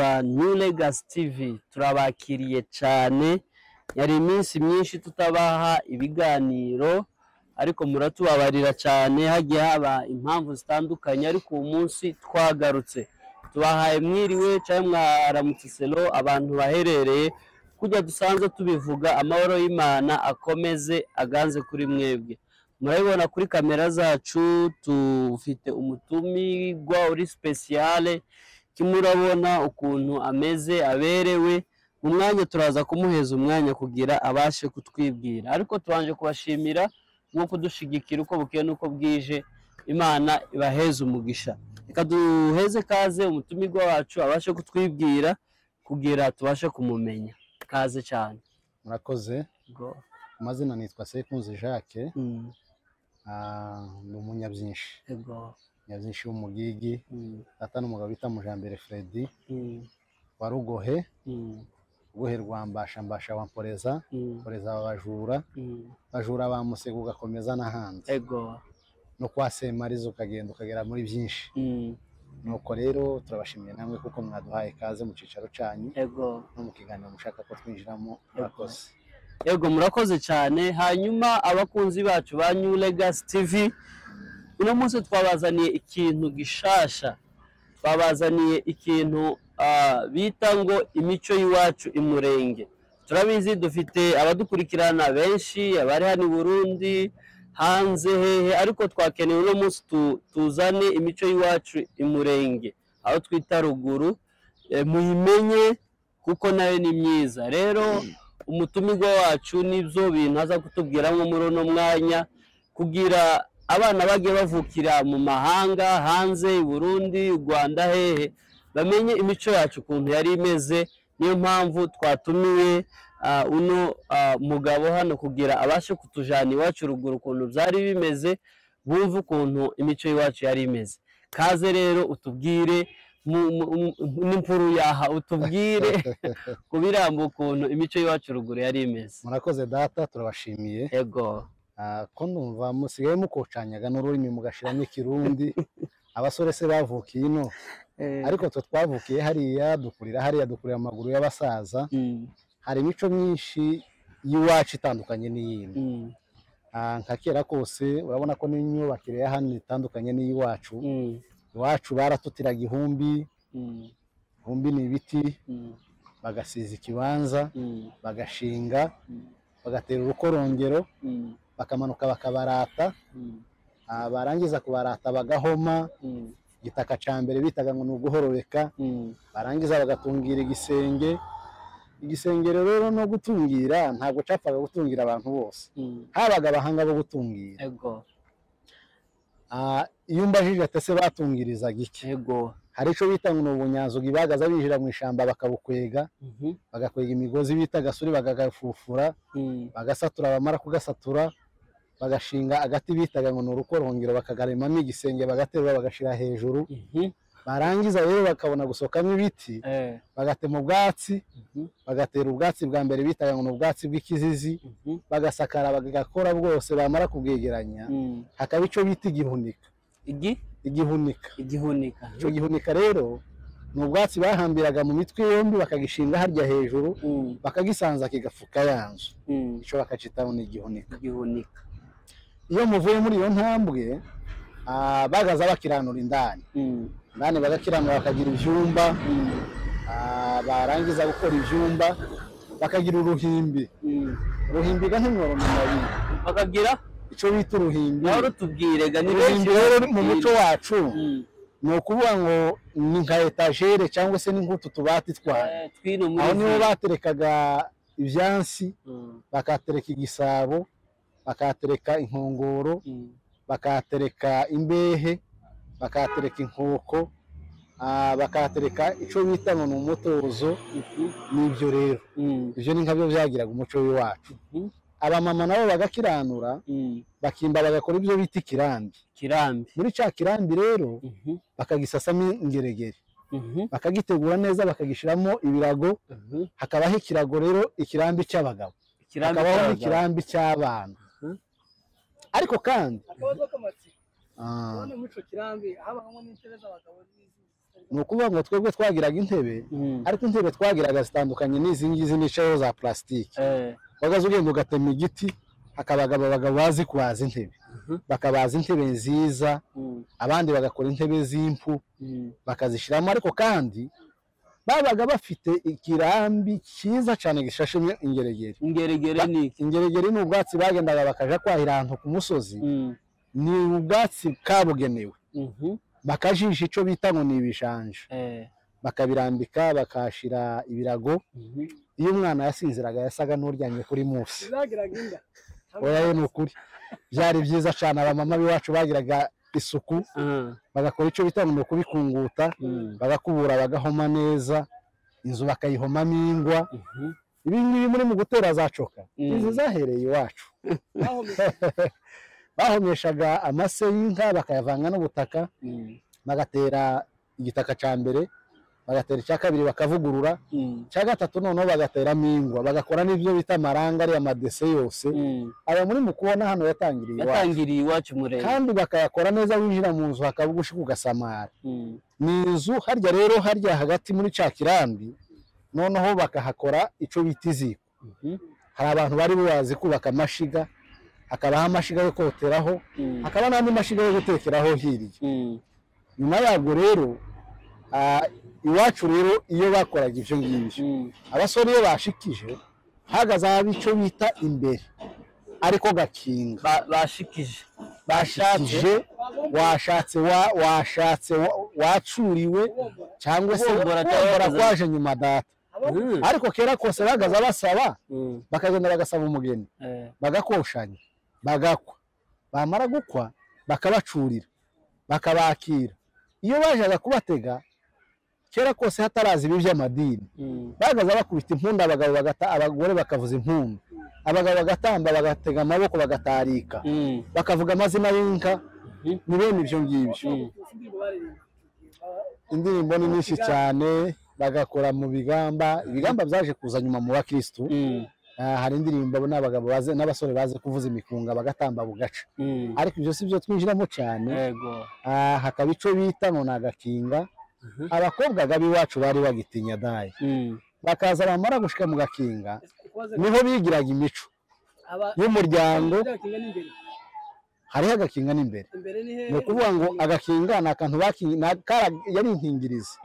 ba New Legacy TV turabakiriye cyane, yari iminsi myinshi tutabaha ibiganiro ariko muratubabarira cyane, hagiye haba impamvu zitandukanye, ariko uyu munsi twagarutse tubahaye mwiriwe cyangwa mwaramutse selo abantu baherereye kujya dusanzwe tubivuga. Amahoro y'Imana akomeze aganze kuri mwebwe. Murabibona kuri kamera zacu tufite umutumirwa uri speciale, kimurabona ukuntu ameze aberewe. Mu mwanya turaza kumuheza umwanya kugira abashe kutwibwira, ariko tubanje kubashimira nko kudushigikira uko bukeye nuko bwije. Imana ibaheze umugisha. Reka duheze kaze umutumirwa wacu abashe kutwibwira kugira tubashe kumumenya. Kaze cyane. Murakoze. Amazina nitwa Sekunzi Jacques. Ni umunyabyinshi. Nyabyinshi w'umugigi. Data n'umugabo bita Mujambere Freddy. Wa Rugohe. Rugohe rwa Mbasha wa Mporeza. Mporeza w'abajura. Bajura ba Musego ugakomeza n'ahandi. No kwa Semarizo ukagenda ukagera muri byinshi. Nuko rero turabashimiye namwe kuko mwaduhaye kaze mu cicaro canyu. No mu kiganiro mushaka ko twinjiramo. Murakoze. Murakoze cyane. Hanyuma abakunzi bacu ba New Legacy TV, uno munsi twabazaniye ikintu gishasha. Twabazaniye ikintu bita ngo imico y'iwacu imurenge. Turabizi dufite abadukurikirana benshi, abari hano i Burundi, hanze hehe, ariko twakeneye uno munsi tuzane imico y'iwacu imurenge, aho twita ruguru, muyimenye kuko nayo ni myiza. Rero umutumirwa wacu nibyo bintu aza kutubwira nko muri uno mwanya, kugira abana bagiye bavukira mu mahanga, hanze i Burundi, u Rwanda, hehe, bamenye imico yacu ukuntu yari imeze. Niyo mpamvu twatumiye uno mugabo hano kugira abashe kutujana iwacu ruguru ukuntu byari bimeze, bumve ukuntu imico y'iwacu yari imeze. Kaze rero utubwire n'impuru yaha, utubwire kubirambo ukuntu imico y'iwacu ruguru yari imeze. Murakoze data, turabashimiye. Ko ndumva musigaye mukocanyaga n'ururimi mugashiramo ikirundi. Abasore se bavukiye ino, ariko twe twavukiye hariya, dukurira amaguru y'abasaza. Hari imico myinshi y'iwacu itandukanye n'iyindi. Nka kera kose urabona ko n'inyubakire ya hano itandukanye n'iy'iwacu. Iwacu baratutiraga ihumbi. Ihumbi ni ibiti, bagasiza ikibanza, bagashinga, bagatera urukorongero, bakamanuka bakabarata. Barangiza kubarata bagahoma. Igitaka ca mbere bitaga ngo ni uguhorobeka. Barangiza bagatungira igisenge. Igisengero rero no gutungira ntabwo capfaga gutungira abantu bose, habaga abahanga bo gutungira. Iyo mbajije atese batungirizaga iki, hari ico bita ngo ubunyanzugi, bagaza binjira mu ishamba bakabukwega, bagakwega imigozi bita gasuri, bagagafufura, bagasatura, bamara kugasatura bagashinga agati bitaga ngo ni urukorongero, bakagaremamo igisenge, bagaterura bagashira hejuru. Barangiza rero bakabona gusokamo ibiti, bagatema ubwatsi, bagatera ubwatsi bwa mbere bitaga ngo ni ubwatsi bw'ikizizi, bagasakara bagakora bwose. Bamara kubwegeranya hakaba ico bita igihunika. Igihunika. Ico gihunika rero ni ubwatsi bahambiraga mu mitwe yombi, bakagishinga harya hejuru, bakagisanza kigafuka yanzu. Ico bakacitaho ni igihunika. Iyo muvuye muri iyo ntambwe, bagaza bakiranura indani. Ndani bagakiranura bakagira ivyumba. Barangiza gukora ivyumba bakagira uruhimbi. Uruhimbi gantimworo mu mabiri bakagira ico bita uruhimbi. Naho rutubwire ga ni rero mu muco wacu no kuvuga ngo ni nka etagere cyangwa se ni nk'utu tubati twaye. Aho niho baterekaga ivyansi, bakatereka igisabo, bakatereka inkongoro, bakatereka imbehe, bakatereka inkoko, bakatereka ico bita ngo umutozo. Nibyo rero ivyo ni nkabyo byagiraga umuco w'iwacu. Abamama nabo bagakiranura, bakimba bagakora ibyo bita ikirambi. Muri ca kirambi rero bakagisasamo ingeregere, bakagitegura neza, bakagishiramo ibirago. Hakabaho ikirago rero, ikirambi cy'abagabo, hakabaho n'ikirambi cy'abana. Ariko kandi muco kirambi haba hamwe n'intebe z'abagabo ni ukuvuga ngo twebwe twagiraga intebe ariko intebe twagiraga zitandukanye n'izi ngizi nicayeho za plastique wagaze ugenda ugatema igiti hakaba abagabo bazi kubaza intebe bakabaza intebe nziza abandi bagakora intebe z'impu bakazishiramo ariko kandi babaga bafite ikirambi cyiza cyane gishashemye ingeregere. Ingeregere ni ubwatsi bagendaga bakaja kwahira ahantu ku musozi, ni ubwatsi kabugenewe bakajisha ico bita ngo ni ibishanje, bakabirambika bakashira ibirago. Iyo umwana yasinziraga yasaga n'uryamye kuri musi. Oya ni ukuri byari byiza cyane. Abamama biwacu bagiraga isuku bagakora ico bita ngo kubikunguta, bagakubura bagahoma neza, inzu bakayihomamo ingwa. Ibi ngibi muri mu gutera zacoka izi zahereye iwacu. Bahomeshaga amase y'inka bakayavanga n'ubutaka, bagatera igitaka ca mbere, bagatera icya kabiri bakavugurura, cya gatatu noneho bagateramo ingwa, bagakora n'ivyo bita amaranga ari amadese yose. Aya muri mu kubona hano yatangiriye iwacu murenge, kandi bakayakora neza. Winjira mu nzu hakabugushika ugasamara. Ni inzu harya rero harya hagati muri ca kirambi noneho bakahakora ico bita iziko. Hari abantu bari bazi kubaka amashiga, hakabaho amashiga yo koteraho, hakaba n'andi mashiga yo gutekeraho hirya. Nyuma yabwo rero iwacu rero iyo bakoraga ivyo ngivyo, abasore iyo bashikije hagaze abico bita imbere ariko gakinga. Bashikije washatse wacuriwe cyangwa se bora kwaje nyuma data. Ariko kera kose bagaza basaba, bakagenda bagasaba umugeni, bagakoshanya, bagakwa, bamara gukwa bakabacurira, bakabakira. Iyo bajaga kubatega kera kose hatarazi ibi by'amadini, bagaza bakubita impunda abagabo abagore bakavuza impundu, abagabo bagatamba bagatega amaboko bagatarika, bakavuga amazina y'inka. Ni bene ibyo ngibyo. Indirimbo ni nyinshi cyane bagakora mu bigamba. Ibigamba byaje kuza nyuma mu bakristo. Hari indirimbo n'abagabo baze n'abasore baze kuvuza imikunga bagatamba bugaca, ariko ibyo si byo twinjiramo cyane. Hakaba ico bita ngo nagakinga. Abakobwa gabi wacu bari bagitinya dayi, bakaza bamara gushika mu gakinga niho bigiraga imico y'umuryango. Hariho agakinga n'imbere, ni ukuvuga ngo agakinga ni akantu yari inkingirizi.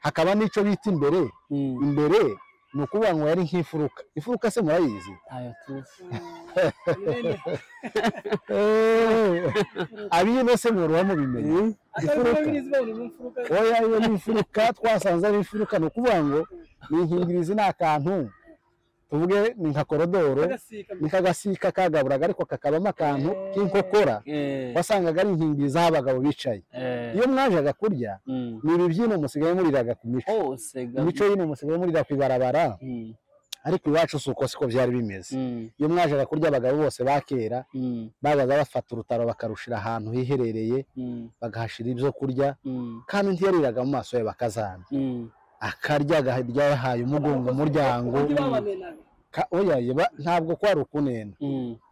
Hakaba n'ico bita imbere. Imbere ni ukuvuga ngo yari nk'ifuruka. Ifuruka se murayizi? Abino se muruwa mu bimenye ifuruka. Oya iyo ni ifuruka, twasanze ari ifuruka. Ni ukuvuga ngo ni inkingirizi, ni akantu tuvuge ni nka korodoro, ni kagasika kagaburaga ariko kakabamo akantu k'inkokora. Wasangaga ari inkingirizi aho abagabo bicaye. Iyo mwajaga kurya ni ibibyino musigaye muriraga ku mico. Imico yino musigaye murira ku ibarabara, ariko iwacu suko siko byari bimeze. Iyo mwajaga kurya abagabo bose bakera babaga bafata urutaro bakarushira ahantu hiherereye, bagahashira ibyo kurya, kandi ntiyariraga mu maso ye bakazana. Akarya agaharya yahaye umugongo umuryango. Oya ntabwo kwari ukunena,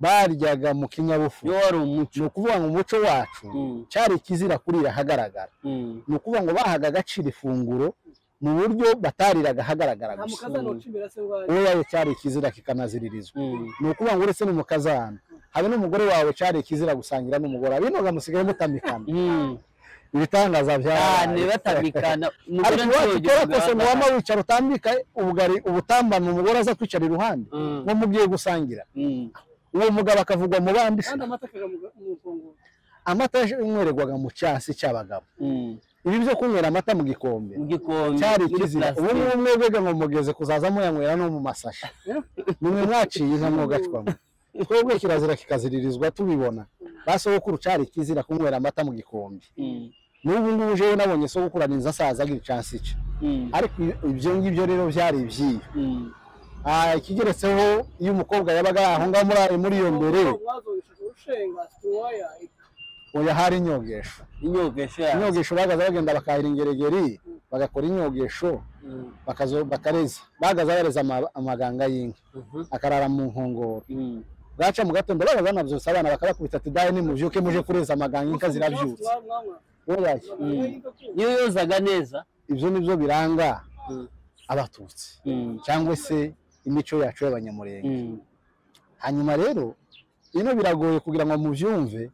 baryaga mu kinyabufu. Ni ukuvuga ngo umuco wacu cyari kizira kurira hagaragara. Ni ukuvuga ngo bahaga agaciro ifunguro mu buryo batariraga hagaragara gusa. Oya cyari kizira kikanaziririzwa. Ni ukuvuga ngo uretse n'umukazana habe n'umugore wawe cyari kizira gusangira n'umugore. Abinoga musigaye mutamikana. Ibitangaza byane batamikana. Umugore n'umugore kose ngo wama wicara utambika ubugari ubutambana umugore aza kwicara iruhande ngo mugiye gusangira. Uwo mugabo akavugwa mu bandi. Amata yanywererwaga mu cyasi cy'abagabo. Ibi byo kunywera amata mu gikombe cyari kizira. Ubu mwebwe ngo mugeze kuzazamo yanywera no mu masashi. Nimwe mwaciye inka mwogacwamo. Twebwe kirazira kikaziririzwa tubibona. Basokuru cyari kizira kunywera amata mu gikombe. N'ubu ngubu jewe nabonye sokurana inza saza agira chance ica. Ariko ibyo ngibyo rero byari ibyiyo. Ikigeretseho iyo umukobwa yabaga aho ngaho muri iyo mbere. Oya hari inyogesho. Inyogesho bagaza bagenda bakahira ingeregeri, bagakora inyogesho, bakareza. Bagaza bareza amaganga y'inka, akarara mu nkongoro. Gaca mu gatondo bagaza nabyo abana bakabakubita ati daye ni muvyuke muje kureza amaganga inka zirabyutse. oya niyo yozaga neza ibyo nibyo biranga abatutsi cyangwa se imico yacu y'abanyamurenge. Hanyuma rero ino biragoye kugira ngo mubyumve,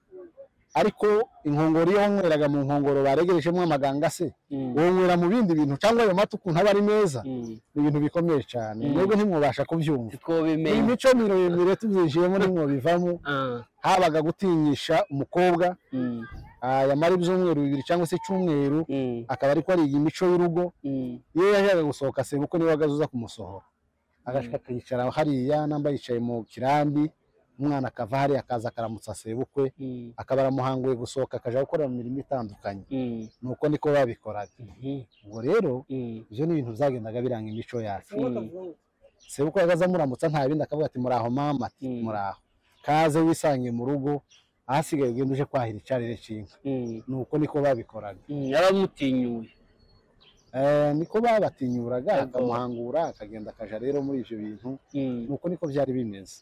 ariko inkongoro iyo wanyweraga mu nkongoro baregerejemo amaganga se wonywera mu bindi bintu cyangwa ayo mata ukuntu aba ari meza, ni ibintu bikomeye cyane mwebwe ntimwubasha kubyumva. Imico miremire tubyinjiyemo nimwo bivamo. Habaga gutinyisha umukobwa yamara ibyumweru 2 cyangwa se icyumweru akaba ariko ari imico y'urugo. Iyo yajaga gusohoka sebukwe niwe wagazuza kumusohora, agashaka kwicara hariya namba yicaye mu kirambi, umwana akava hari akaza akaramutsa sebukwe, akaba aramuhanguye gusohoka akaja gukora mu mirimo itandukanye. Nuko niko babikoraga. Ubwo rero ibyo ni ibintu byagendaga biranga imico yacu. Sebukwe yagaza muramutsa nta bindi akavuga ati muraho mama, ati muraho, kaze wisange mu rugo, ahasigaye ugenda uje kwahira icarire cy'inka. Nuko niko babikoraga. Yaramutinyuye. Niko babatinyuraga, akamuhangura akagenda akaja rero muri ivyo bintu. Nuko niko byari bimeze.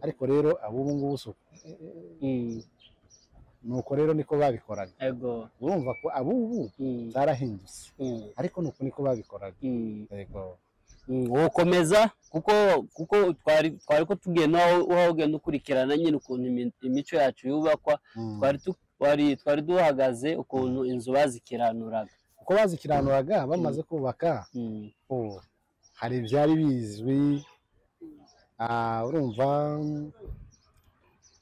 Ariko rero abubu ngubu nuko rero niko babikoraga. Urumva ko abubu zarahindutse, ariko nuko niko babikoraga. Yego. Ukomeza kuko twari ko tugenda aho ugenda ukurikirana nyine ukuntu imico yacu yubakwa. Twari duhagaze ukuntu inzu bazikiranuraga. Uko bazikiranuraga bamaze kubaka, hari ibyari bizwi. Urumva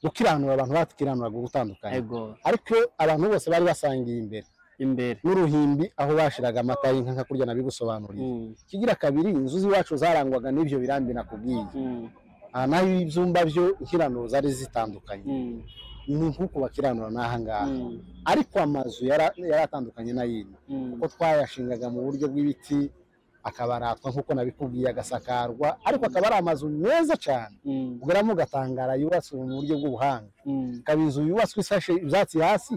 gukiranura abantu batikiranuraga gutandukanye, ariko abantu bose bari basangiye imbere n'uruhimbi aho bashiraga amata y'inka nka kurya nabigusobanuriye. Kigira kabiri, inzu z'iwacu zarangwaga n'ibyo birambi nakubwiye. Naho ibyumba byo ikiranuro zari zitandukanye, ni nkuko bakiranura n'aha ngaha. Ariko amazu yaratandukanye n'ayindi, kuko twayashingaga mu buryo bw'ibiti, akabaratwa nkuko nabikubwiye, agasakarwa, ariko akaba ari amazu meza cyane. Ugeramo ugatangara yubatswe mu buryo bw'ubuhanga. Ikaba inzu yubatswe isashe ibyatsi hasi,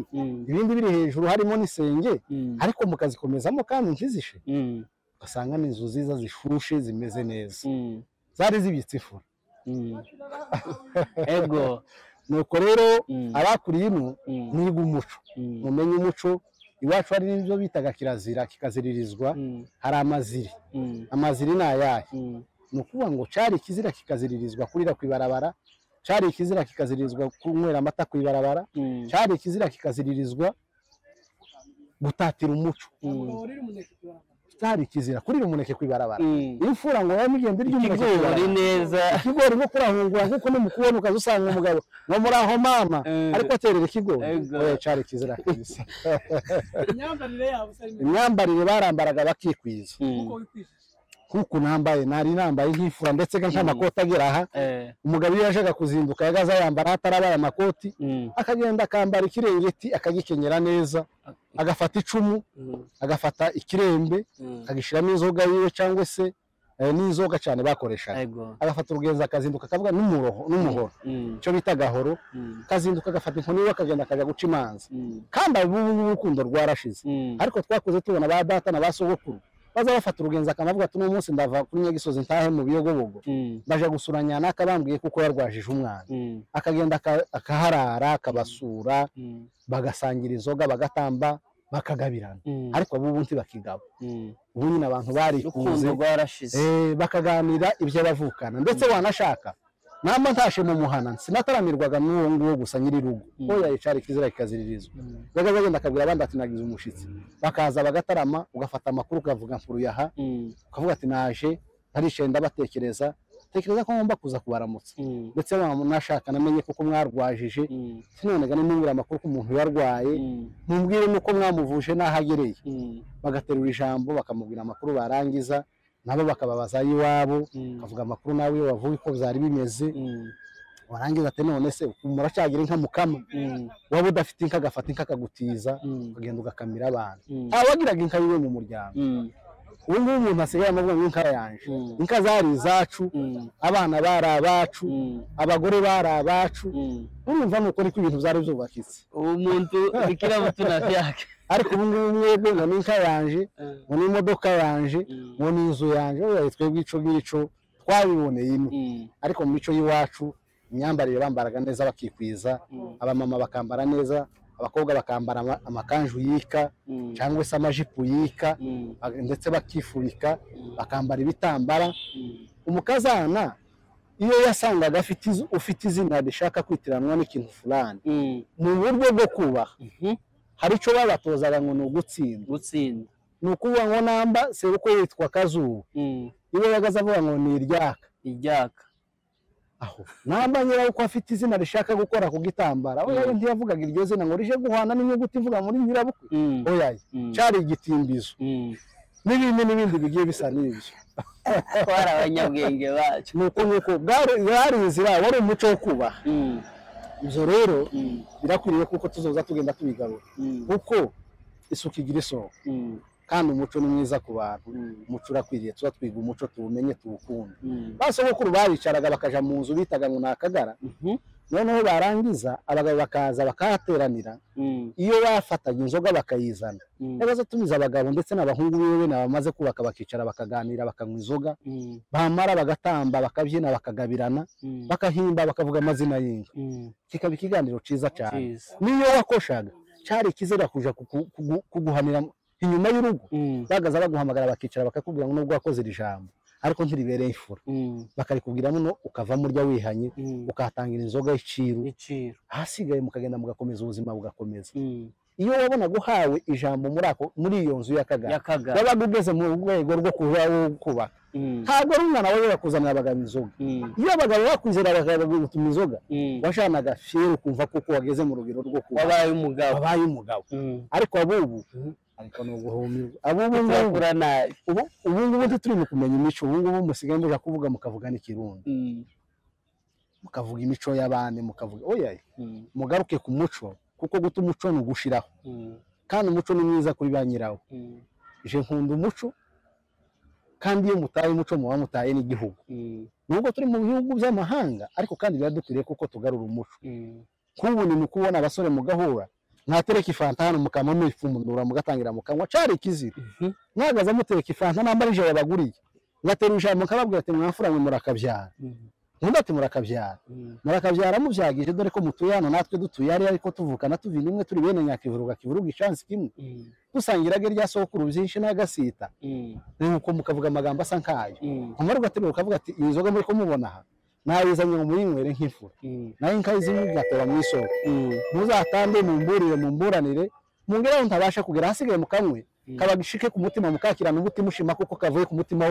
ibindi biri hejuru harimo n'isenge, ariko mukazikomezamo kandi ntizishe. Ugasanga ni inzu nziza zishushe zimeze neza, zari zibitse ifura. Nuko rero abakuriye ino mwiga umuco, mumenye umuco. Iwacu hari n'ibyo bitaga kirazira kikaziririzwa. Hari amaziri. Amaziri ni ayahe? Ni ukuvuga ngo cyari ikizira kikaziririzwa kurira ku ibarabara, cyari ikizira kikaziririzwa kunywera amata ku ibarabara, cyari ikizira kikaziririzwa gutatira umuco. Cyari ikizira kurira umuneke ku ibarabara. Imfura ngo yamigende ry'umuneke neza, ikigori ngo kurahungura nkuko n'umukubona ukazusanga umugabo ngo muraho mama, ariko aterera ikigori. Cyari ikizira kabisa. Imyambarire barambaraga bakikwiza kuko nambaye nari nambaye nk'ifura ndetse nk'amakoti agera aha. Umugabo iyo yajaga kuzinduka yagaza yambara hatarabaye amakoti, akagenda akambara ikirengeti akagikenyera neza, agafata icumu, agafata ikirembe, akagishiramo inzoga yiwe cyangwa se n'inzoga cyane bakoreshaga. Agafata urugenza akazinduka akavuga n'umuhoro, cyo bita gahoro, akazinduka agafata inkoni yiwe akagenda akajya guca imanza. Kandi ubu urukundo rwarashize, ariko twakuze tubona ba data na ba sogokuru baza bafata urugenza akanavuga ati uno munsi ndava kuri Nyagisozi ntahe mu Biyogobogo, baje gusuranya nakabambwiye kuko yarwajije umwana. Akagenda akaharara akabasura, bagasangira inzoga, bagatamba, bakagabirana. Ariko ubu ntibakigaba. Ubu nyine abantu barikuze, bakaganira ibyo bavukana. Ndetse wanashaka namba ntashe mu muhana sinataramirwaga n'uwo nguwo gusa nyiri rugo. Oya icari kizira kikaziririzwa. Bagenda akabwira abandi ati nagize umushitsi, bakaza bagatarama, ugafata amakuru ukavuga mfuru yaha, ukavuga ati naje ntarishe ndabatekereza, tekereza ko ngomba kuza kubaramutsa. Ndetse nashaka namenye kuko mwarwajije, sinone gane nungira amakuru ko umuntu yarwaye, mumbwire nuko mwamuvuje nahagereye. Bagaterura ijambo bakamubwira amakuru barangiza, nabo bakababaza iwabo, kavuga amakuru nawe wavuye ko byari bimeze. Warangiza ati none se muracyagira inka mukama, waba udafite inka agafata inka akagutiza, ukagenda ugakamira abantu. Abagiraga inka yiwe mu muryango. Ubu ngubu umuntu asigaye amavuga ngo inka yanje, inka zari izacu, abana bari abacu, abagore bari abacu. Urumva nuko niko ibintu byari byubakitse. Ubu muntu bikira mutuna yake. Ariko ubu ngubu mwebwe ngo n'inka yanje, ngo n'imodoka yanje, ngo n'inzu yanje, oya twebwe ico gico twabiboneye ino. Ariko mu mico y'iwacu imyambarire bambaraga neza bakikwiza, abamama bakambara neza, abakobwa bakambara amakanju yika cyangwa se amajipo yika ndetse bakifubika bakambara ibitambara. Umukazana iyo yasangaga ufite izina rishaka kwitiranwa n'ikintu fulani mu buryo bwo kubaha, hari icyo babatozaga ngo ni ugutsinda. Ni ukuvuga ngo namba seruko yitwa Kazuba, iyo yagaze avuga ngo ni iryaka aho namba nyira uko afite izina rishaka gukora ku gitambara, oya ntiyavugaga iryo zina ngo rije guhana n'inyuguti ivuga muri nyirabukwe, oya cyari igitimbizo n'ibindi bigiye bisa n'ibyo. Twara abanyabwenge bacu nuko bwari inzira, wari umuco wo kubaha. Ibyo rero birakwiriye kuko tuzoza tugenda tubigarura, kuko isuku igira isoko kandi umuco ni mwiza ku bantu. Umuco urakwiriye tuza twiga umuco tuwumenye tuwukunde. Basogokuru baricaraga bakaja mu nzu bitaga ngo nakagara, noneho barangiza abagabo bakaza bakahateranira, iyo bafatanye inzoga bakayizana yabaza tumiza abagabo ndetse n'abahungu biwe nabamaze kubaka bakicara bakaganira bakanywa inzoga, bamara bagatamba bakabyina bakagabirana bakahimba bakavuga amazina y'inka, kikaba ikiganiro ciza cyane. Niyo wakoshaga cyari kizera kuja kuguhanira inyuma y'urugo, bagaza baguhamagara bakicara bakakubwira ngo nubwo wakoze ijambo ariko ntiribereye ifura, bakarikubwira muno ukava murya wihanye ukatangira inzoga y'iciro, hasigaye mukagenda mugakomeza ubuzima bugakomeza. Iyo wabona guhawe ijambo muri iyo nzu y'akagara babaga ugeze mu rwego rwo kubaka, ntabwo ari umwana wawe bakuzanira abagabo inzoga. Iyo abagabo bakwizera bakagutuma inzoga, washanaga fiero kumva kuko wageze mu rugero rwo kuba wabaye umugabo. Ariko abubu ariko no guhumirwa ubu turi mu kumenya imico. Ubu musigaye muja kuvuga mukavuga n'ikirundi, mukavuga imico y'abandi, mukavuga oya mugaruke ku muco, kuko guta umuco ni ugushiraho, kandi umuco ni mwiza kuri ba nyirawo. Je nkunda umuco, kandi iyo mutaye umuco muba mutaye n'igihugu. Nubwo turi mu bihugu by'amahanga ariko kandi biradukwiriye kuko tugarura umuco. Kubu ni mukubona abasore mugahura mwatereka ifanta hano mukamamo ifumundura mugatangira mukanywa, cari kizira. Mwagaza mutereka ifanta nambara ije yabaguriye, ngatera ijambo mukababwira ati mwafura mwe murakabyara, ati murakabyara mubyagije, dore ko mutuye hano natwe dutuye ari ariko tuvukana tuvi nimwe turi bene nyakivuruga kivuruga ichansi kimwe, dusangiraga rya sokuru byinshi n'agasita, nuko mukavuga amagambo asa nkayo. Amaruga ati ukavuga ati inzoga muri ko mubona aha nayizanye mu yinywere nk'ifura, nayo nkayizimwe gatera mu isoko, muzatande mumburanire mungera ntabasha kugera hasigaye mukamwe kabagishike ku mutima mukakirana ubuti mushima kuko kavuye ku mutima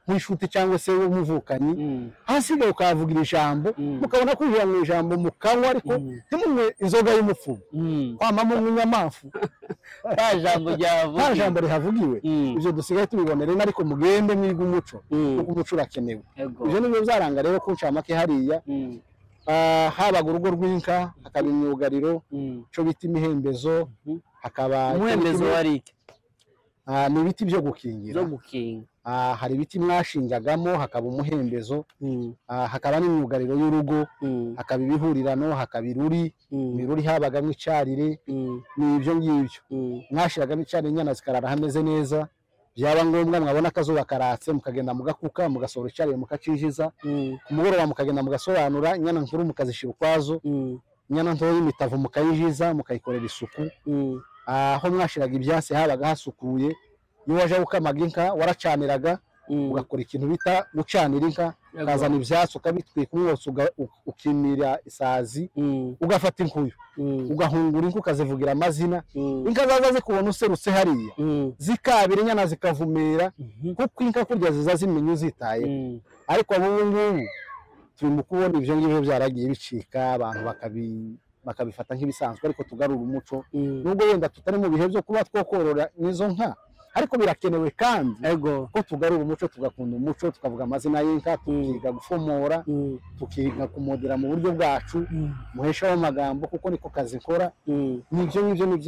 w'inshuti cyangwa se w'umuvukanyi, hasigaye ukavugira ijambo mukabona kwihira mu ijambo mukanywa, ariko ntimumwe inzoga y'umupfu kwamamo nk'inyamafu nta jambo rihavugiwe. Ibyo dusigaye tubibonera, ariko mugende mwiga umuco kuko umuco urakenewe. Ibyo nibyo byaranga rero ku ncamake hariya habaga urugo rw'inka, hakaba imyugariro cyo bita imihembezo, hakaba umuhembezo warike ni ibiti byo gukingira. Hari ibiti mwashingagamo, hakaba umuhembezo, hakaba n'imyugariro y'urugo, hakaba ibihurirano, hakaba iruri habagamo icarire. Ni ibyo ngibyo mwashiragamo icarire, inyana zikarara hameze neza. Byaba ngombwa mwabona akazuba karatse mukagenda mugakuka mugasohora icarire mukacijiza, ku mugoroba mukagenda mugasobanura inyana nkuru mukazishira ukwazo, inyana ntoya y'imitavu mukayijiza mukayikorera isuku. Aho mwashiraga ibyasi habaga hasukuye. Iyo waje gukamaga inka waracaniraga, ugakora ikintu bita gucanira inka, ukazana ibyatsi ukabitwika umwotsi, ukimira isazi, ugafata inkuyo ugahungura inka ukazivugira amazina. Inka zaza zikubona userutse hariya zikabira inyana zikavumera, kuko inka kurya ziza zimenya uzitaye. Ariko abo ngubu turi mu kubona ibyo ngibyo byaragiye bicika, abantu bakabifata nk'ibisanzwe, ariko tugarura umuco. Nubwo wenda tutari mu bihe byo kuba twokorora n'izo nka, ariko birakenewe kandi ko tugarura umuco, tugakunda umuco, tukavuga amazina y'inka, tukiga gufomora, tukiga kumodera mu buryo bwacu, muhesha w'amagambo, kuko niko kazi nkora. Nibyo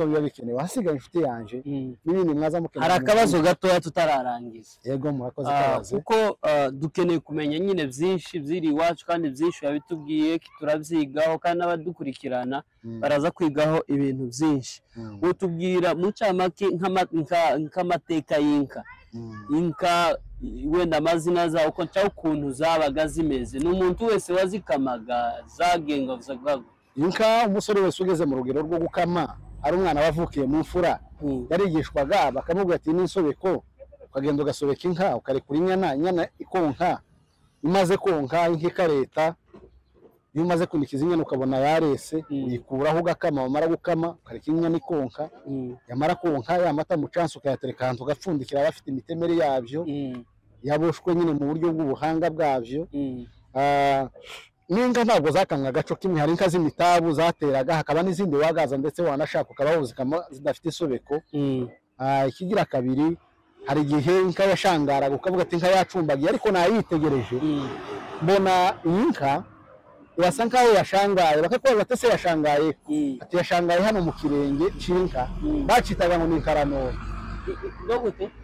biba bikenewe. Hasigaye inshuti yanje n'ibindi mwaza mukeneye. Hari akabazo gatoya tutararangiza. Yego murakoze kabazo. Kuko dukeneye kumenya nyine byinshi byiri iwacu, kandi byinshi yabitubwiye turabyigaho, kandi n'abadukurikirana baraza kwigaho ibintu byinshi. Utubwira mu camake nk'amateka y'inka, inka wenda amazina zawo uko cyangwa ukuntu zabaga zimeze, n'umuntu wese wazikamaga zagenga inka umusore wese ugeze mu rugero rwo gukama ari umwana wavukiye mu mfura yarigishwaga bakamubwira ati n'insobeko ukagenda ugasobeka inka ukarekura inyana ikonka imaze konka inka ikareta iyo umaze kunikiza inyana ukabona yarese uyikuraho ugakama wamara gukama ukareka inyana ikonka yamara konka yamata mu cansi ukayatereka ahantu ugapfundikira abafite imitemeri yabyo yaboshwe nyine mu buryo bw'ubuhanga bwabyo n'inka ntabwo zakamwa agaco kimwe hari inka z'imitabu zateraga hakaba n'izindi wagaza ndetse wanashaka ukabaho zikama zidafite isobeko ikigira kabiri hari igihe inka yashangaraga ukavuga ati inka yacumbagiye ariko nayitegereje mbona iyi nka irasa nkaho yashangaye bakakubaza ati se yashangaye ati yashangaye hano mu kirenge c'inka bacitaga ngo ni inkaranobe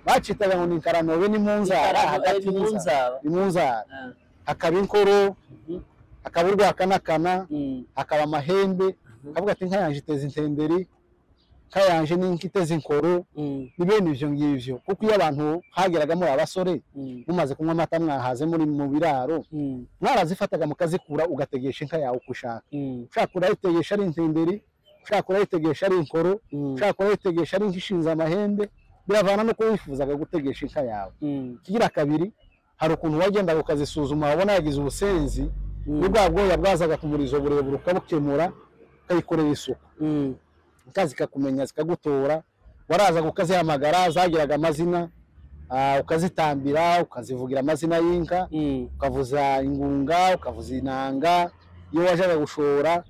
bacitaga ngo ni inkaranobe ni munzara hagati munzara hakaba inkoro hakaba urwakanakana hakaba amahembe akavuga ati inka yanje iteza intenderi inka yanje n'inka iteza inkoro ni bene ivyo ngivyo kuko iyo abantu hageragamo abasore mumaze kunywa amata mwahaze muri mu biraro mwarazifataga mukazikura ugategesha inka yawe uko ushaka ushaka urayitegesha ari intenderi ushaka urayitegesha ari inkoro ushaka urayitegesha ari nk'ishinze amahembe biravana no wifuzaga gutegesha inka yawe kigira kabiri hari ukuntu wagendaga ukazisuzuma wabona yagize ubusenzi nibwa bwoya bwazaga ku murizo burebure ukabukemura ukayikorera isuku inka zikakumenya zikagutora waraza ukazihamagara zagiraga amazina ukazitambira ukazivugira amazina y'inka ukavuza ingunga ukavuza inanga iyo wajaga gushora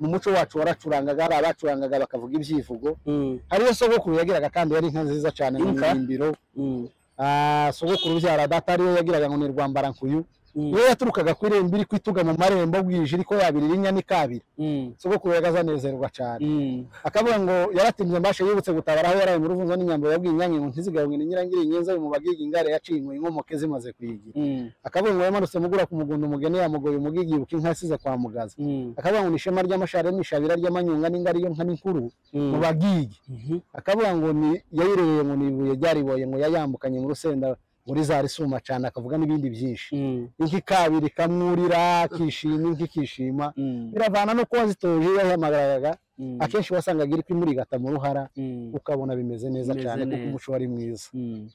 mu muco wacu waracurangaga ari abacurangaga bakavuga ibyivugo hariyo sogokuru yagiraga kandi yari inka nziza cyane mu mimbiro sogokuru byara data ariyo yagiraga ngo ni Rwambarankuyu iyo yaturukaga ku irembo iri kwituga mu marembo bwije ariko yabirira inyana ikabira sogokuru yagazanezerwa cyane akavuga ngo yaratimye mbashe yibutse gutabara aho yaraye mu ruvunzo n'inyambo yabwiye inyange ngo ntizigabwe n'nyirangire inyenza mu bagigi ingare yacinkwe inkomoke zimaze kuyigira akavuga ngo yamarutse mugura ku mugundo umugene yamugoye umugigi yibuka inka size kwa mugaza akavuga ngo nishema ry'amashare n'ishabira ry'amanyunga n'ingari yo nka n'inkuru mu bagigi akavuga ngo ni yayireye ngo nibuye ryariboye ngo yayambukanye mu rusenda muri za risuma cyane akavuga n'ibindi byinshi inki kabiri kamwurira akishima inki kishima biravana no kuba zitoje yahamagaraga akenshi wasangaga iri kwimurigata mu ruhara ukabona bimeze neza cyane kuko umuco wari mwiza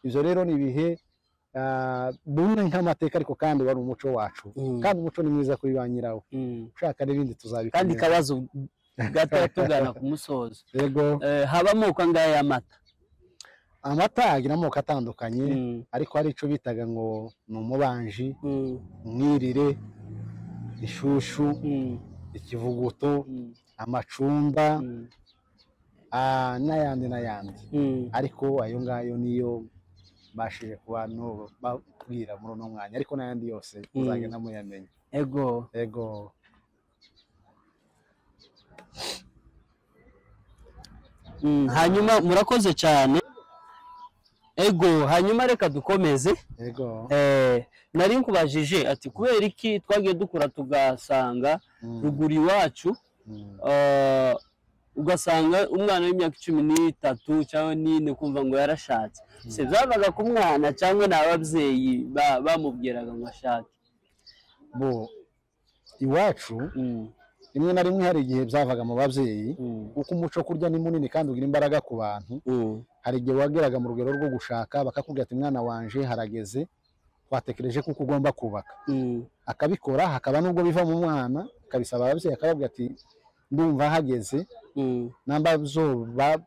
ivyo rero ni bihe bumwe nk'amateka ariko kandi wari umuco wacu kandi umuco ni mwiza kuri ba nyirawo ushaka n'ibindi tuzabikora kandi kabazo gato tugana ku musozo yego habamo kangaye amata amata agira amoko atandukanye ariko hari ico bitaga ngo ni umubanji umwirire ishushu ikivuguto amacunda n'ayandi ariko ayo ngayo niyo bashije kuba no babwira muri uno mwanya ariko n'ayandi yose uzagenda muyamenya ego hanyuma murakoze cyane ego hanyuma reka dukomeze nari nkubajije ati kubera iki twagiye dukura tugasanga ruguru iwacu ugasanga umwana w'imyaka 13 cyangwa 4 kumva ngo yarashatse se byabaga ku mwana cyangwa n'ababyeyi bamubwiraga ngo ashake bo iwacu rimwe na rimwe hari igihe byavaga mu babyeyi kuko umuco kurya ni munini kandi ugira imbaraga ku bantu hari igihe wageraga mu rugero rwo gushaka bakakubwira ati mwana wanje harageze twatekereje kuko ugomba kubaka akabikora hakaba nubwo biva mu mwana akabisaba ababyeyi akababwira ati ndumva hageze namba zoba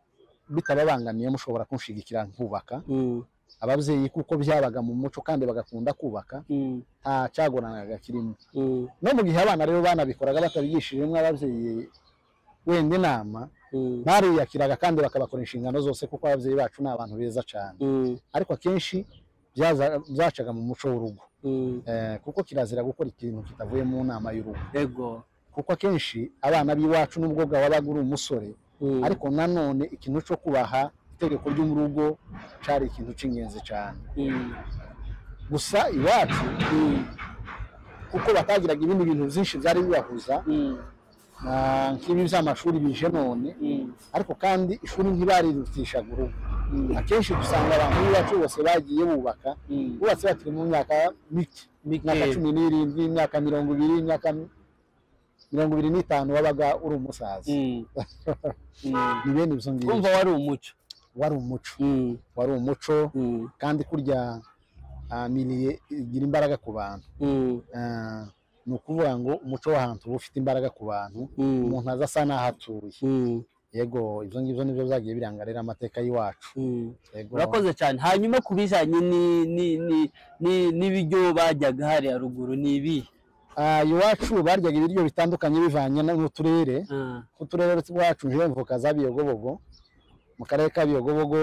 bitababangamiye mushobora kunshigikira nkubaka ababyeyi kuko byabaga mu muco kandi bagakunda kubaka nta cyagoranaga kirimo no mu gihe abana rero banabikoraga batabigishijemo ababyeyi wenda inama bariyakiraga kandi bakabakora inshingano zose kuko ababyeyi bacu ni abantu beza cyane ariko akenshi byacaga mu muco w'urugo kuko kirazira gukora ikintu kitavuye mu nama y'urugo kuko akenshi abana b'iwacu n'ubwo wabaga uri umusore ariko nanone ikintu cyo kubaha itegeko ryo mu rugo cyari ikintu cy'ingenzi cyane gusa iwacu kuko batagiraga ibindi bintu byinshi byari bibahuza nk'ibi by'amashuri bije none ariko kandi ishuri ntibarirutishaga urugo akenshi dusanga abantu b'iwacu bose bagiye bubatse bakiri mu myaka mike imyaka 17 imyaka 20 imyaka 25 wabaga uri umusaza. Ni bene ibyo ngibyo. Umva wari umuco. Wari umuco kandi kurya miliye igira imbaraga ku bantu. Ni ukuvuga ngo umuco w'ahantu uba ufite imbaraga ku bantu, umuntu aza asa n'ahatuye. Yego, ibyo ngibyo nibyo byagiye biranga rero amateka y'iwacu. Urakoze cyane. Hanyuma ku bijyanye n'ibiryo bajyaga hariya ruguru ni ibi? Iwacu baryaga ibiryo bitandukanye bivanye n'uturere. Uturere twacu nje mvuka za Biyogobogo, mu karere ka Biyogobogo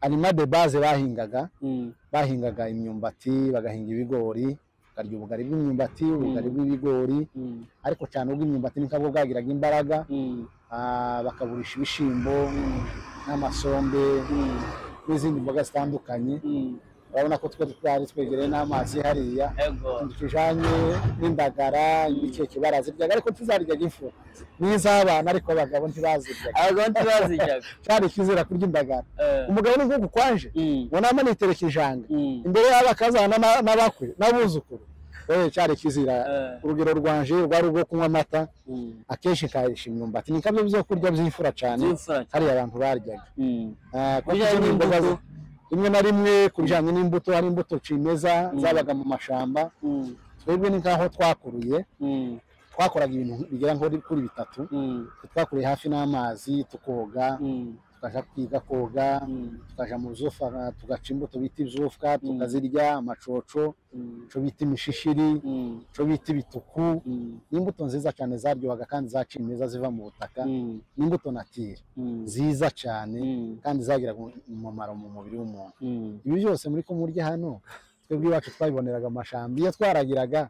aliment de base bahingaga imyumbati, bagahinga ibigori, bakarya ubugari bw'imyumbati, ubugari bw'ibigori, ariko cyane ubw'imyumbati nikabwo bwagiraga imbaraga. Bakaburisha ibishimbo n'amasombe n'izindi mboga zitandukanye. Urabona ko twari twegereye n'amazi hariya, tujanye n'indagara, ibikeke baraziryaga, ariko tuzaryaga ifu n'iz'abana, ariko abagabo ntibaziryaga. Cyari kizira kurya indagara. Umugabo ni nk'uko kwanje ubona nitereka ijanga imbere y'abakazana n'abakwe n'abuzukuru. Cyari kizira. Urugero rwanje rwari ubwo kunywa amata, akenshi karisha imyumbati. Ni kabyo byo kurya by'imfura cyane hariya abantu baryaga. Rimwe na rimwe kubijyanye n'imbuto, hari imbuto cimeza zabaga mu mashamba. Twebwe ni nkaho twakuruye, twakoraga ibintu bigera nko kuri bitatu. Twakuriye hafi n'amazi, tukoga, tukaja kwiga koga, tukaja mu zufa, tugaca imbuto bita ivyufwa, tukazirya amacoco, cyo bita imishishiri, cyo bita ibituku. N'imbuto nziza cyane zaryohaga kandi zacimeza ziva mu butaka. N'imbuto natire nziza cyane kandi zagiraga umumaro mu mubiri w'umuntu. Ibi byose muri ko murya hano, twebwe iwacu twabiboneraga amashamba. Iyo twaragiraga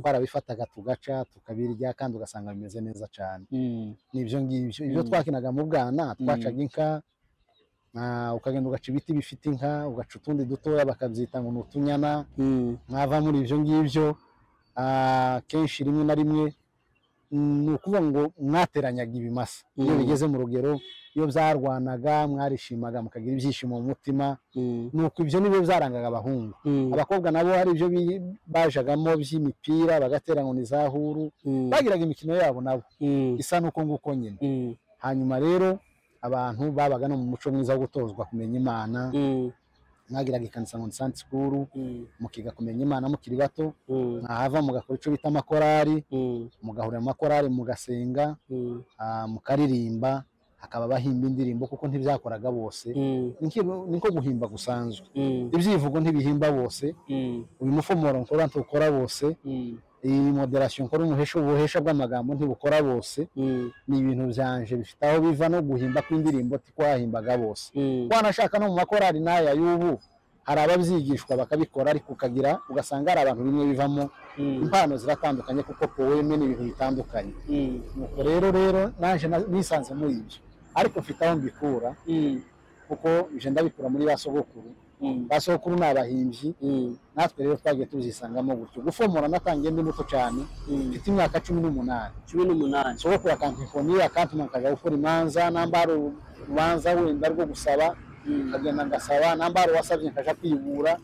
twarabifataga tugaca tukabirya kandi ugasanga bimeze neza cyane. Nibyo ngibyo. Ibyo twakinaga mu bwana, twacaga inka, ukagenda ugaca ibiti bifite inka, ugaca utundi dutoya bakabyita ngo n'utunyana. Mwava muri ibyo ngibyo, kenshi rimwe na rimwe ni ukuvuga ngo mwateranyaga ibimasa. Iyo bigeze mu rugero, iyo byarwanaga mwarishimaga mukagira ibyishimo mu mutima. Nuko ibyo nibyo byarangaga abahungu. Abakobwa nabo hari ibyo bajagamo by'imipira, bagaterana n'izahuru, bagiraga imikino yabo nabo isa nuko nguko nyine. Hanyuma rero abantu babaga no mu muco mwiza wo gutozwa kumenya Imana. Mwagiraga ikanisa ngo Sunday School, mukiga kumenya Imana mukiri bato. Mwahava mugakora icyo bita amakorari, mugahurira amakorari mugasenga, mukaririmba, hakaba bahimba indirimbo kuko ntibyakoraga bose. Niko guhimba gusanzwe. Ibyivugo ntibihimba bose. Uyu mufomoro nkora ntukora bose. Iyi moderation nkora ubuhesha bw'amagambo ntibukora bose. Ni ibintu byanje bifite aho biva no guhimba kw'indirimbo twahimbaga bose. Wanashaka no mu makorari naya y'ubu hari ababyigishwa bakabikora, ariko ukagira ugasanga hari abantu bimwe bivamo impano ziratandukanye kuko poeme n'ibintu bitandukanye. Nuko rero nanje nisanze muri ibyo, ariko mfite aho mbikura kuko je ndabikura muri basogokuru. Basogokuru n'abahimbyi, natwe rero twagiye tuzisangamo gutyo. Gufomora natangiye ndi muto cyane, mfite imyaka 18. Sogokuru akampifoniye akantuma nkaja gukora imanza, nambara urubanza wenda rwo gusaba, kagenda ngasaba, nambara wasabye nkaja kwibura.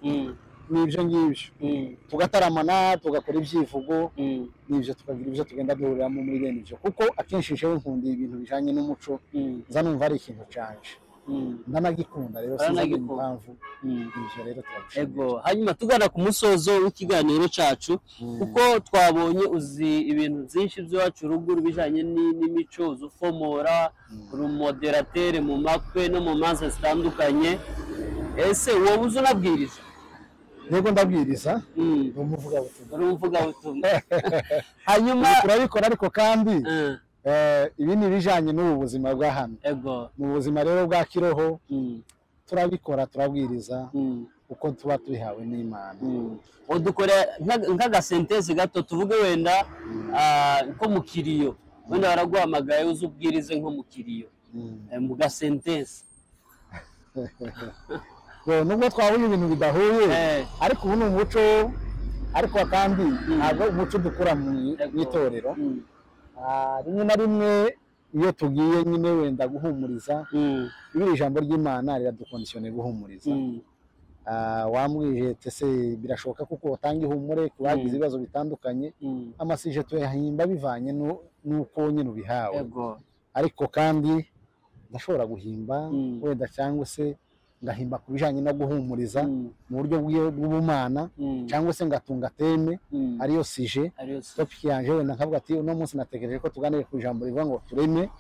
Nibyo ngibyo. Tugataramana, tugakora ibyivugo, nibyo tukagira ibyo tugenda duhuriramo muri bene ibyo, kuko akenshi jewe nkunda ibintu bijanye n'umuco. Nza numva ari ikintu canje ndanagikunda, rero sinzi impamvu. Nibyo rero turabishimira. Hanyuma tugana ku musozo w'ikiganiro cyacu, kuko twabonye uzi ibintu byinshi by'iwacu ruguru bijanye n'imico, uzufomora, uri moderateur mu makwe no mu manza zitandukanye. Ese wowe uzunabwiriza? Yego ndabwiriza. Umuvugabutumwa. Hanyuma turabikora, ariko kandi ibi ni bijanye n'ubu buzima bwa hano. Mu buzima rero bwa kiroho turabikora, turabwiriza uko tuba tubihawe n'Imana. Udukora nk'agasentesi gato tuvuge wenda ko mu kiriyo, wenda baraguhamagaye uzubwirize nko mu kiriyo, mu gasentesi. Nubwo twahuye ibintu bidahuye, ariko ubu ni umuco, ariko kandi ntabwo umuco dukura mu itorero. Rimwe na rimwe iyo tugiye nyine wenda guhumuriza, ibiri ijambo ry'Imana riradukondisione guhumuriza. wambwije tese birashoboka kuko utanga ihumure ku bagize ibibazo bitandukanye. Amasije tuyahimba bivanye nuko nyine ubihawe, ariko kandi ndashobora guhimba wenda cyangwa se ngahimba ku bijanye no guhumuriza mu buryo bw'ubumana, cyangwa se ngatunga teme ariyo sije topic yanje wenda nkavuga ati uno munsi nategereje ko tuganire ku ijambo rivuga ngo tureme.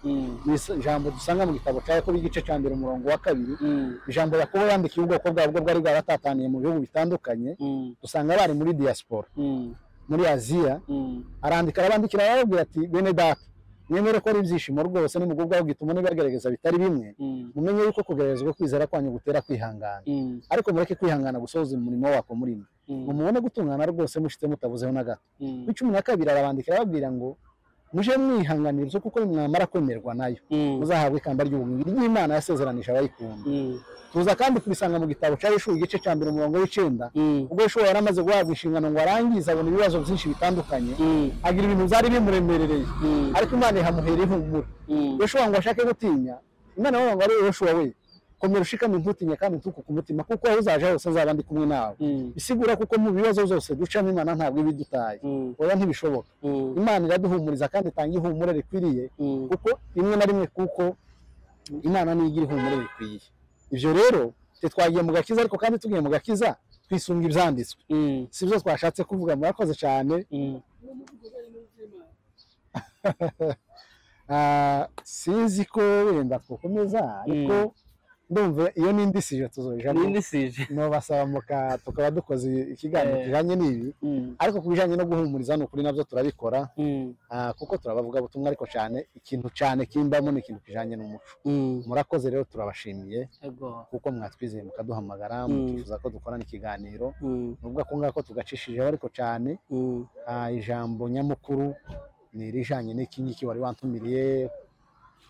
Ijambo dusanga mu gitabo cya Yakobo igice cya 2 umurongo wa 2, ijambo Yakobo yandikiye ubwoko bwabwo bwari bwarataniye mu bihugu bitandukanye, dusanga bari muri diaspora muri Aziya. Arandika arabandikira arababwira ati bene data, mwemere ko ari ibyishimo rwose nimugubwa aho gituma nibagerageza bitari bimwe, mumenye yuko kugeragezwa kwizera kwanyu gutera kwihangana, ariko mureke kwihangana gusohoza umurimo wako muri mwe, mumubone gutungana rwose mushite mutavuzeho na gato. 12 arabandikira arababwira ngo muje mwihanganira kuko mwamara kwemerwa nayo muzahabwa ikamba ry'ubugingo ry'Imana yasezeranije abayikunda. Tuza kandi kubisanga mu gitabo cya Yeshuwa igice cya 2 umurongo w'9, ubwo Yeshuwa yaramaze guhabwa inshingano ngo arangize abona ibibazo byinshi bitandukanye, agira ibintu byari bimuremerereye, ariko Imana ihamuhera ihumure. Yeshuwa ngo ashake gutinya, Imana ngo ari Yeshuwa we komera ushikame ntutinye kandi ntuku ku mutima, kuko aho uzaje hose azaba ndi kumwe nawe. Bisigura kuko mu bibazo byose ducamo Imana ntabwo ibidutaye, oya ntibishoboka. Imana iraduhumuriza kandi itanga ihumure rikwiriye, kuko rimwe na rimwe kuko Imana nigira ihumure rikwiye. Ivyo rero twagiye mu gakiza, ariko kandi tugiye mu gakiza twisunga ibyanditswe, sibyo twashatse kuvuga. Murakoze cyane. Sinzi ko wenda twakomeza, ariko ndumva iyo n'indisije tuzoja no basaba muka tukaba dukoze ikiganiro kijanye n'ibi, ariko kubijanye no guhumuriza no kuri navyo turabikora, kuko turabavuga butumwa, ariko cyane ikintu cyane kimbamo ni ikintu kijanye n'umuco. Murakoze rero, turabashimiye kuko mwatwizeye mukaduhamagara mukifuza ko dukorana ikiganiro, nubwo ko ngako tugacishije, ariko cyane ijambo nyamukuru ni rijanye n'iki wari wantumiriye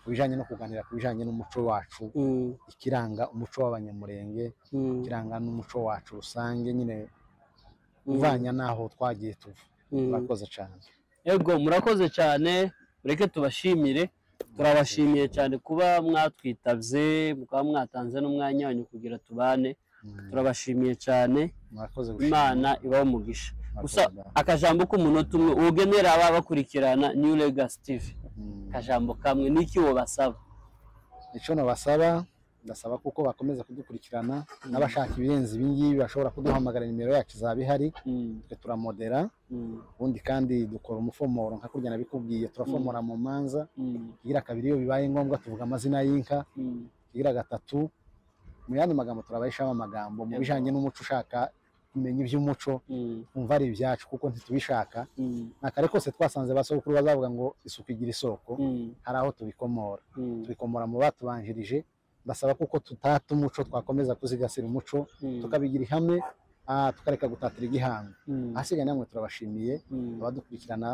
kubijanye no kuganira kubijanye n'umuco wacu, ikiranga umuco w'abanyamurenge, ikiranga n'umuco wacu rusange nyine uvanya naho twagiye tuva. Murakoze cyane. Yego, murakoze cyane. Ureke tubashimire, turabashimiye cyane kuba mwatwitavye, mukaba mwatanze n'umwanya wanyu kugira tubane. Turabashimiye cyane. Imana ibaho umugisha. Gusa akajambo k'umunota umwe ugenera aba bakurikirana New Legacy TV, kajambo kamwe niki wo basaba? Ico no basaba, ndasaba kuko bakomeza kudukurikirana, n'abashaka ibirenze ibingibi bashobora kuduhamagara, nimero yacu zabihari, twe turamodera. Ubundi kandi dukora umufomoro nka kurya nabikubwiye, turafomora mu manza. Kigira kabiri iyo bibaye ngombwa tuvuga amazina y'inka. Kigira gatatu mu yandi magambo turabayishamo amagambo mu bijanye n'umuco, ushaka kumenya iby'umuco umva ari ibyacu kuko ntitubishaka. Nakare kose twasanze basokuru bazavuga ngo isuku igira isoko, hari aho tubikomora mu batubanjirije. Ndasaba kuko tutata umuco, twakomeza kuzigasira umuco, tukabigira ihame, tukareka gutatira igihango. Asigaye namwe turabashimiye, abadukurikirana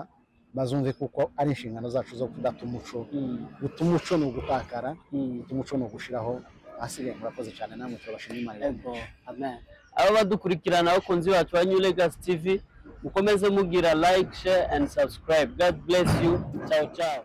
bazumve kuko ari inshingano zacu zo kudata umuco. Guta umuco ni ugutakara, guta umuco ni ugushiraho. Asigaye murakoze cyane, namwe turabashimiye. Amen. Aba badukurikirana abakunzi bacu ba New Legacy TV, mukomeze mugira like, share and subscribe. God bless you. Ciao ciao.